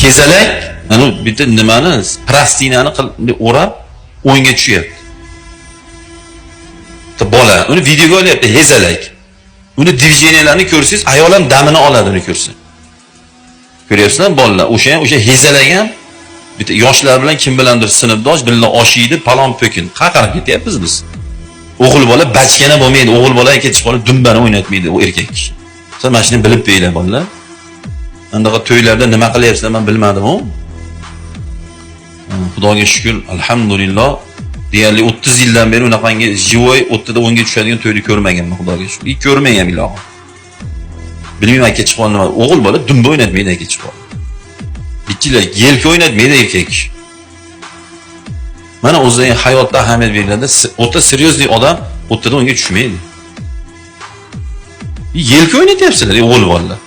hezalak, mana bitta nimani, plastinani o'rab o'yinga tushyapti. Bola, uni videoga olyapti, hezalak. Uni dvijeniyalarni ko'rsangiz, ayol ham damini oladi uni ko'rsa. Ko'ryapsizlar bolalar, o'sha hezalak ham bitta yoshlar bilan kim bilandir sinfdosh, birga osh yeydi, palon po'kin. Qaqarib ketyapmiz biz. O'g'il bola bachkana bo'lmaydi, o'g'il bola ketib qolib dumbani o'ynatmaydi u erkak kishi. Siz mana shuni bilib qo'yinglar bolalar. Andaqa to'ylarda nima qilyapsizlar men bilmadim-ku. Xudoga shukr, alhamdulillah. Deyarli 30 yildan beri unaqangi jivoy 30 da 10 ga tushadigan to'yni ko'rmaganman, xudoga shukr. Ko'rmayman ilohim. Bilmayman aka chiqib nima. O'g'il bola dumba o'ynatmaydi aka chiqib. Bichilar yelka o'ynatmaydi erkak. Mana o'zining hayotda ahamiyat beriladi. O'ta seriozli odam 30 da 10 ga tushmaydi. Yelka o'ynatyapsizlar, o'g'il bolalar.